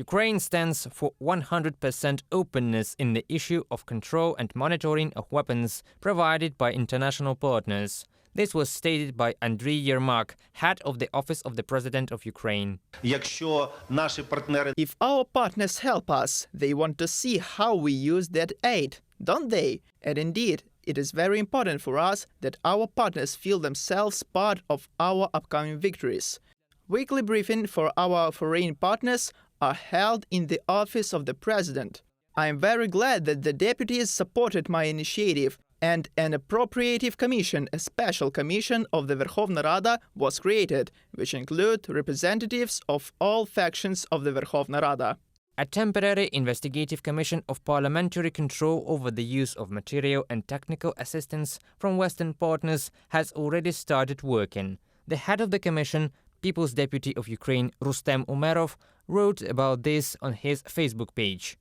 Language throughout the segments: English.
Ukraine stands for 100% openness in the issue of control and monitoring of weapons provided by international partners. This was stated by Andriy Yermak, head of the Office of the President of Ukraine. If our partners help us, they want to see how we use that aid, don't they? And indeed, it is very important for us that our partners feel themselves part of our upcoming victories. Weekly briefings for our foreign partners are held in the Office of the President. I am very glad that the deputies supported my initiative, and an appropriative commission, a special commission of the Verkhovna Rada, was created, which include representatives of all factions of the Verkhovna Rada. A temporary investigative commission of parliamentary control over the use of material and technical assistance from Western partners has already started working. The head of the commission, People's Deputy of Ukraine Rustem Umerov, wrote about this on his Facebook page.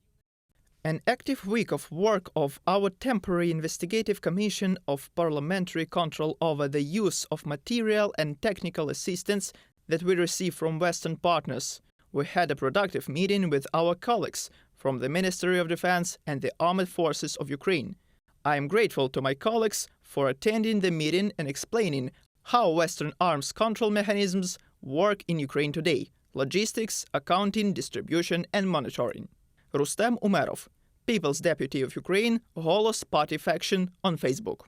An active week of work of our temporary investigative commission of parliamentary control over the use of material and technical assistance that we receive from Western partners. We had a productive meeting with our colleagues from the Ministry of Defense and the Armed Forces of Ukraine. I am grateful to my colleagues for attending the meeting and explaining how Western arms control mechanisms work in Ukraine today: logistics, accounting, distribution and monitoring. Rustem Umerov, People's Deputy of Ukraine, Golos Party faction, on Facebook.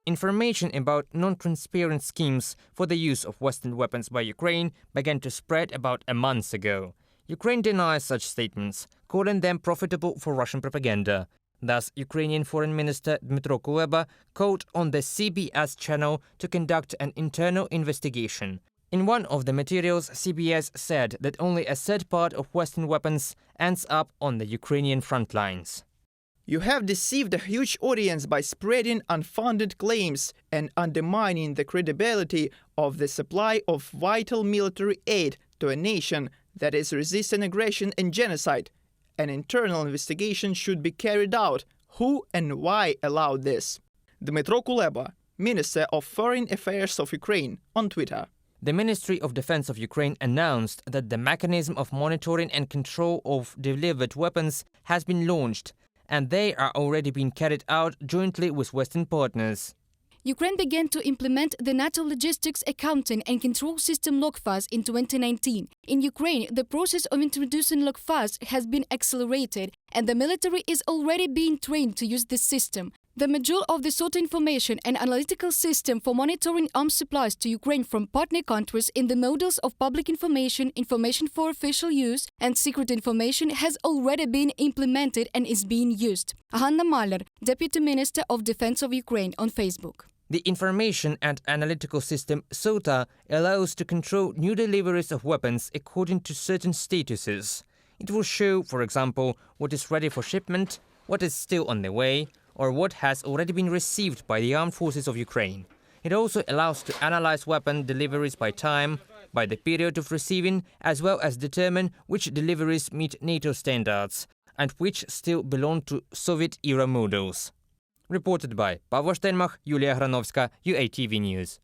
Information about non-transparent schemes for the use of Western weapons by Ukraine began to spread about a month ago. Ukraine denies such statements, calling them profitable for Russian propaganda. Thus, Ukrainian Foreign Minister Dmytro Kuleba called on the CBS channel to conduct an internal investigation. In one of the materials, CBS said that only a third part of Western weapons ends up on the Ukrainian front lines. You have deceived a huge audience by spreading unfounded claims and undermining the credibility of the supply of vital military aid to a nation that is resisting aggression and genocide. An internal investigation should be carried out. Who and why allowed this? Dmytro Kuleba, Minister of Foreign Affairs of Ukraine, on Twitter. The Ministry of Defense of Ukraine announced that the mechanism of monitoring and control of delivered weapons has been launched, and they are already being carried out jointly with Western partners. Ukraine began to implement the NATO logistics accounting and control system LOGFAS in 2019. In Ukraine, the process of introducing LOGFAS has been accelerated, and the military is already being trained to use this system. The module of the SOTA information and analytical system for monitoring arms supplies to Ukraine from partner countries in the modules of public information, information for official use, and secret information has already been implemented and is being used. Hanna Maller, Deputy Minister of Defense of Ukraine, on Facebook. The information and analytical system SOTA allows to control new deliveries of weapons according to certain statuses. It will show, for example, what is ready for shipment, what is still on the way, or what has already been received by the armed forces of Ukraine. It also allows to analyze weapon deliveries by time, by the period of receiving, as well as determine which deliveries meet NATO standards and which still belong to Soviet-era models. Reported by Pavlo Steinmach, Yulia Granovska, UATV News.